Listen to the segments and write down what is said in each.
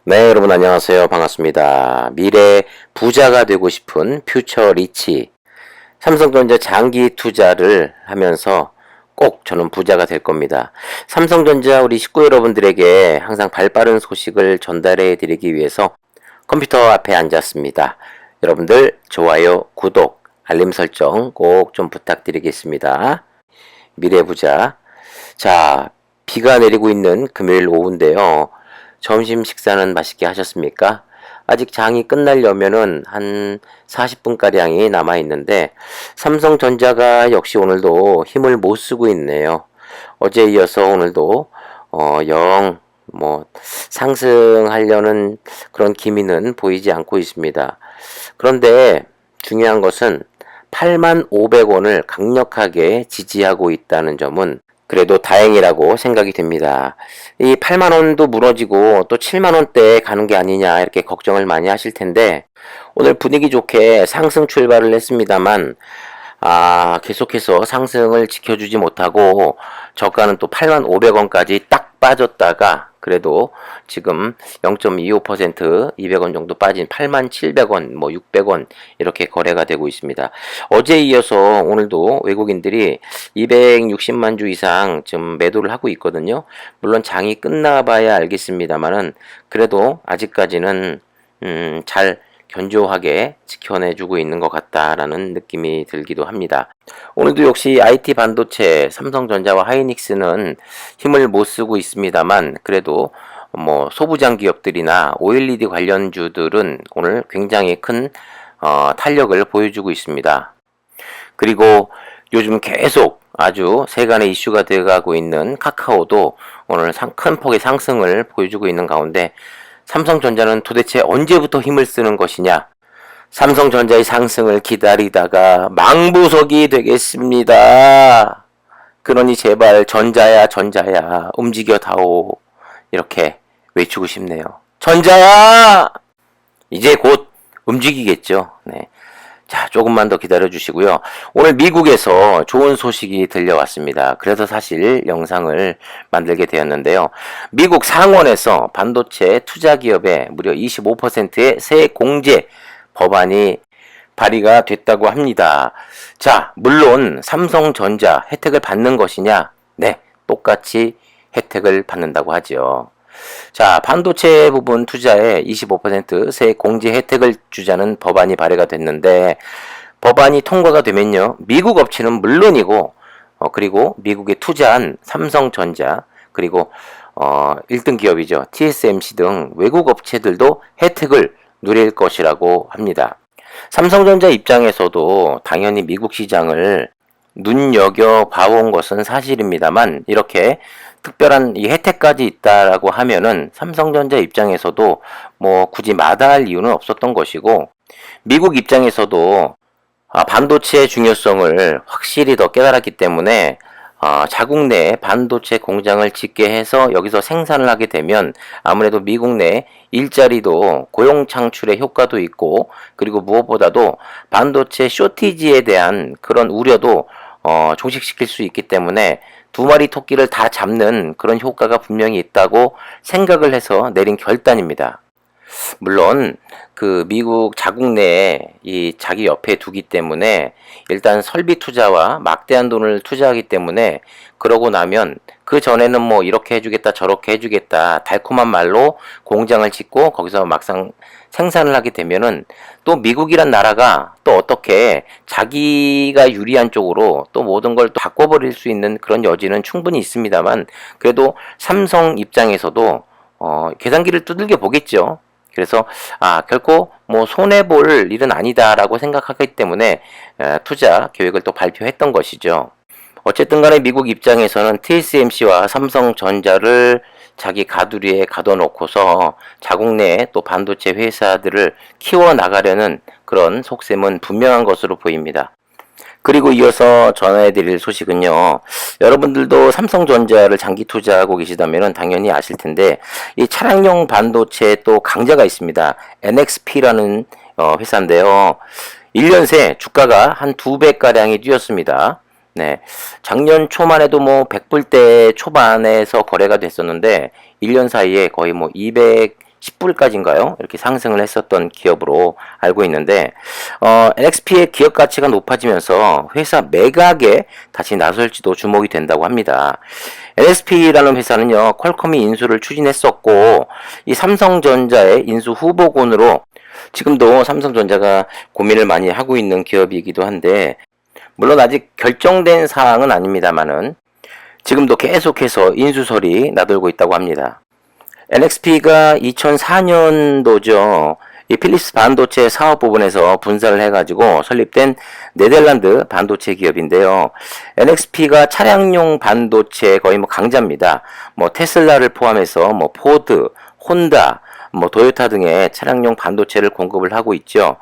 네, 여러분 안녕하세요. 반갑습니다. 미래 부자가 되고 싶은 퓨처 리치. 삼성전자 장기 투자를 하면서 꼭 저는 부자가 될 겁니다. 삼성전자 우리 식구 여러분들에게 항상 발빠른 소식을 전달해 드리기 위해서 컴퓨터 앞에 앉았습니다. 여러분들 좋아요, 구독, 알림 설정 꼭 좀 부탁드리겠습니다. 미래 부자. 자, 비가 내리고 있는 금요일 오후인데요. 점심 식사는 맛있게 하셨습니까? 아직 장이 끝나려면은 한 40분가량이 남아있는데, 삼성전자가 역시 오늘도 힘을 못 쓰고 있네요. 어제 이어서 오늘도, 상승하려는 그런 기미는 보이지 않고 있습니다. 그런데 중요한 것은 85,500원을 강력하게 지지하고 있다는 점은 그래도 다행이라고 생각이 됩니다. 이 8만원도 무너지고 또 7만원대에 가는 게 아니냐 이렇게 걱정을 많이 하실 텐데 오늘 분위기 좋게 상승 출발을 했습니다만 계속해서 상승을 지켜주지 못하고 저가는 또 85,500원까지 딱 빠졌다가 그래도 지금 0.25% 200원 정도 빠진 87,000원, 600원 이렇게 거래가 되고 있습니다. 어제 이어서 오늘도 외국인들이 260만 주 이상 지금 매도를 하고 있거든요. 물론 장이 끝나봐야 알겠습니다만은 그래도 아직까지는 잘 견조하게 지켜내주고 있는 것 같다라는 느낌이 들기도 합니다. 오늘도 역시 IT 반도체, 삼성전자와 하이닉스는 힘을 못 쓰고 있습니다만 그래도 소부장 기업들이나 OLED 관련주들은 오늘 굉장히 큰 탄력을 보여주고 있습니다. 그리고 요즘 계속 아주 세간의 이슈가 되어가고 있는 카카오도 오늘 큰 폭의 상승을 보여주고 있는 가운데 삼성전자는 도대체 언제부터 힘을 쓰는 것이냐? 삼성전자의 상승을 기다리다가 망부석이 되겠습니다. 그러니 제발 전자야 움직여 다오. 이렇게 외치고 싶네요. 전자야! 이제 곧 움직이겠죠. 네. 자, 조금만 더 기다려 주시고요. 오늘 미국에서 좋은 소식이 들려왔습니다. 그래서 사실 영상을 만들게 되었는데요. 미국 상원에서 반도체 투자 기업에 무려 25%의 세 공제 법안이 발의가 됐다고 합니다. 자, 물론 삼성전자 혜택을 받는 것이냐? 네, 똑같이 혜택을 받는다고 하죠. 자, 반도체 부분 투자에 25% 공제 혜택을 주자는 법안이 발의가 됐는데 법안이 통과가 되면요. 미국 업체는 물론이고 그리고 미국에 투자한 삼성전자 그리고 1등 기업이죠. TSMC 등 외국 업체들도 혜택을 누릴 것이라고 합니다. 삼성전자 입장에서도 당연히 미국 시장을 눈여겨봐온 것은 사실입니다만 이렇게 특별한 이 혜택까지 있다라고 하면은 삼성전자 입장에서도 굳이 마다할 이유는 없었던 것이고 미국 입장에서도 반도체의 중요성을 확실히 더 깨달았기 때문에 자국 내 반도체 공장을 짓게 해서 여기서 생산을 하게 되면 아무래도 미국 내 일자리도 고용 창출의 효과도 있고 그리고 무엇보다도 반도체 쇼티지에 대한 그런 우려도 종식시킬 수 있기 때문에 두 마리 토끼를 다 잡는 그런 효과가 분명히 있다고 생각을 해서 내린 결단입니다. 물론 그 미국 자국 내에 이 자기 옆에 두기 때문에 일단 설비 투자와 막대한 돈을 투자하기 때문에 그러고 나면 그 전에는 이렇게 해주겠다 저렇게 해주겠다 달콤한 말로 공장을 짓고 거기서 막상 생산을 하게 되면은 또 미국이란 나라가 또 어떻게 자기가 유리한 쪽으로 또 모든 걸 또 바꿔버릴 수 있는 그런 여지는 충분히 있습니다만 그래도 삼성 입장에서도 계산기를 두들겨 보겠죠. 그래서 결코 손해볼 일은 아니다라고 생각하기 때문에 투자 계획을 또 발표했던 것이죠. 어쨌든 간에 미국 입장에서는 TSMC와 삼성전자를 자기 가두리에 가둬놓고서 자국 내에 또 반도체 회사들을 키워나가려는 그런 속셈은 분명한 것으로 보입니다. 그리고 이어서 전해드릴 소식은요. 여러분들도 삼성전자를 장기 투자하고 계시다면 당연히 아실 텐데 이 차량용 반도체 또 강자가 있습니다. NXP라는 회사인데요. 1년 새 주가가 한 2배가량이 뛰었습니다. 네. 작년 초만 해도 100불대 초반에서 거래가 됐었는데 1년 사이에 거의 200 10불까지인가요? 이렇게 상승을 했었던 기업으로 알고 있는데, NXP의 기업 가치가 높아지면서 회사 매각에 다시 나설지도 주목이 된다고 합니다. NXP라는 회사는요, 퀄컴이 인수를 추진했었고, 이 삼성전자의 인수 후보군으로 지금도 삼성전자가 고민을 많이 하고 있는 기업이기도 한데, 물론 아직 결정된 사항은 아닙니다만은 지금도 계속해서 인수설이 나돌고 있다고 합니다. NXP가 2004년도죠. 이 필립스 반도체 사업 부분에서 분사를 해가지고 설립된 네덜란드 반도체 기업인데요. NXP가 차량용 반도체 거의 뭐 강자입니다. 뭐 테슬라를 포함해서 뭐 포드, 혼다, 뭐 도요타 등의 차량용 반도체를 공급을 하고 있죠.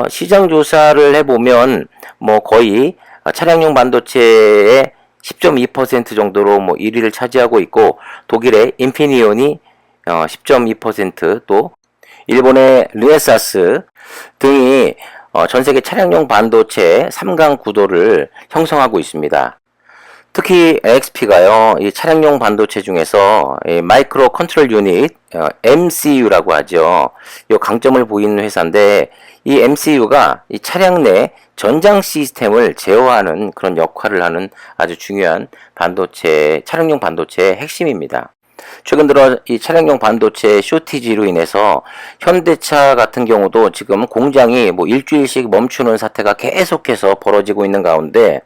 시장 조사를 해보면 뭐 거의 차량용 반도체의 10.2% 정도로 뭐 1위를 차지하고 있고, 독일의 인피니온이 10.2%, 또 일본의 르네사스 등이 전 세계 차량용 반도체 3강 구도를 형성하고 있습니다. 특히 NXP가요, 이 차량용 반도체 중에서 마이크로 컨트롤 유닛, MCU라고 하죠. 이 강점을 보이는 회사인데, 이 MCU가 이 차량 내 전장 시스템을 제어하는 그런 역할을 하는 아주 중요한 반도체, 차량용 반도체의 핵심입니다. 최근 들어 이 차량용 반도체 쇼티지로 인해서 현대차 같은 경우도 지금 공장이 뭐 일주일씩 멈추는 사태가 계속해서 벌어지고 있는 가운데,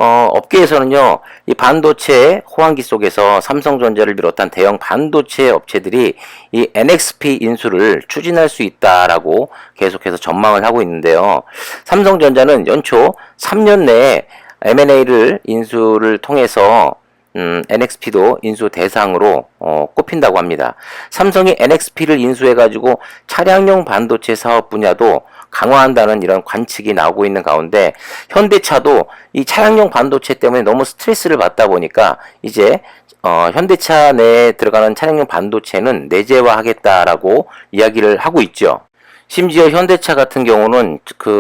업계에서는요, 이 반도체 호황기 속에서 삼성전자를 비롯한 대형 반도체 업체들이 이 NXP 인수를 추진할 수 있다라고 계속해서 전망을 하고 있는데요. 삼성전자는 연초 3년 내에 M&A를 인수를 통해서 NXP도 인수 대상으로 꼽힌다고 합니다. 삼성이 NXP를 인수해가지고 차량용 반도체 사업 분야도 강화한다는 이런 관측이 나오고 있는 가운데, 현대차도 이 차량용 반도체 때문에 너무 스트레스를 받다 보니까 이제 현대차 내에 들어가는 차량용 반도체는 내재화하겠다라고 이야기를 하고 있죠. 심지어 현대차 같은 경우는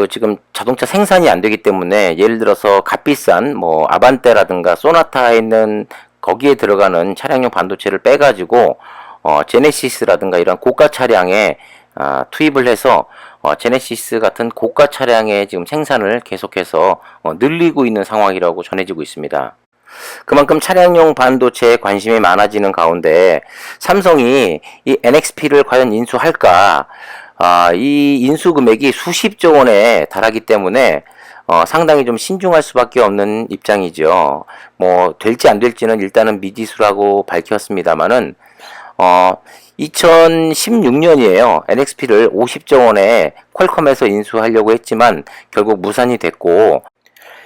지금 자동차 생산이 안 되기 때문에, 예를 들어서 값비싼 뭐 아반떼라든가 소나타에 있는 거기에 들어가는 차량용 반도체를 빼가지고 제네시스라든가 이런 고가 차량에 투입을 해서 제네시스 같은 고가 차량의 지금 생산을 계속해서 늘리고 있는 상황이라고 전해지고 있습니다. 그만큼 차량용 반도체에 관심이 많아지는 가운데, 삼성이 이 NXP를 과연 인수할까? 이 인수 금액이 수십조 원에 달하기 때문에 상당히 좀 신중할 수밖에 없는 입장이죠. 뭐 될지 안 될지는 일단은 미지수라고 밝혔습니다만은 2016년이에요. NXP를 50조 원에 퀄컴에서 인수하려고 했지만 결국 무산이 됐고,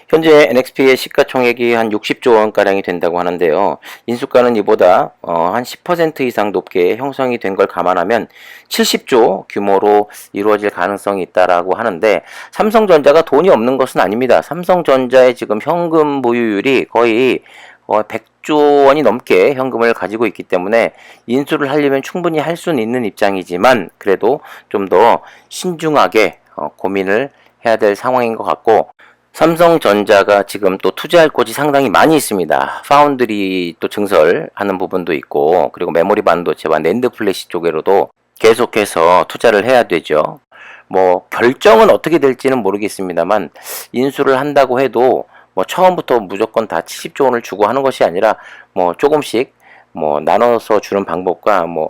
현재 NXP의 시가총액이 한 60조 원가량이 된다고 하는데요. 인수가는 이보다 한 10% 이상 높게 형성이 된 걸 감안하면 70조 규모로 이루어질 가능성이 있다라고 하는데, 삼성전자가 돈이 없는 것은 아닙니다. 삼성전자의 지금 현금 보유율이 거의 100조 원이 넘게 현금을 가지고 있기 때문에 인수를 하려면 충분히 할 수는 있는 입장이지만, 그래도 좀 더 신중하게 고민을 해야 될 상황인 것 같고, 삼성전자가 지금 또 투자할 곳이 상당히 많이 있습니다. 파운드리 또 증설하는 부분도 있고, 그리고 메모리 반도체와 낸드 플래시 쪽으로도 계속해서 투자를 해야 되죠. 뭐 결정은 어떻게 될지는 모르겠습니다만, 인수를 한다고 해도 뭐 처음부터 무조건 다 70조 원을 주고 하는 것이 아니라 뭐 조금씩 뭐 나눠서 주는 방법과 뭐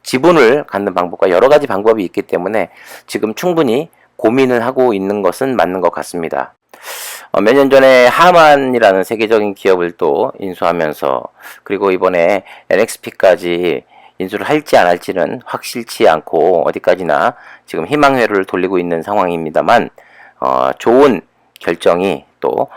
지분을 갖는 방법과 여러 가지 방법이 있기 때문에 지금 충분히 고민을 하고 있는 것은 맞는 것 같습니다. 몇 년 전에 하만이라는 세계적인 기업을 또 인수하면서, 그리고 이번에 NXP까지 인수를 할지 안 할지는 확실치 않고 어디까지나 지금 희망회로를 돌리고 있는 상황입니다만, 좋은 결정이 또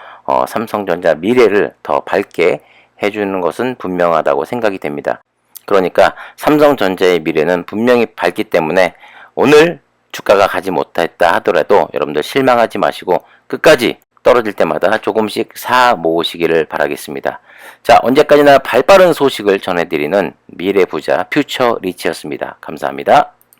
삼성전자 미래를 더 밝게 해주는 것은 분명하다고 생각이 됩니다. 그러니까 삼성전자의 미래는 분명히 밝기 때문에 오늘 주가가 가지 못했다 하더라도 여러분들 실망하지 마시고 끝까지 떨어질 때마다 조금씩 사 모으시기를 바라겠습니다. 자, 언제까지나 발빠른 소식을 전해드리는 미래부자 퓨처리치였습니다. 감사합니다.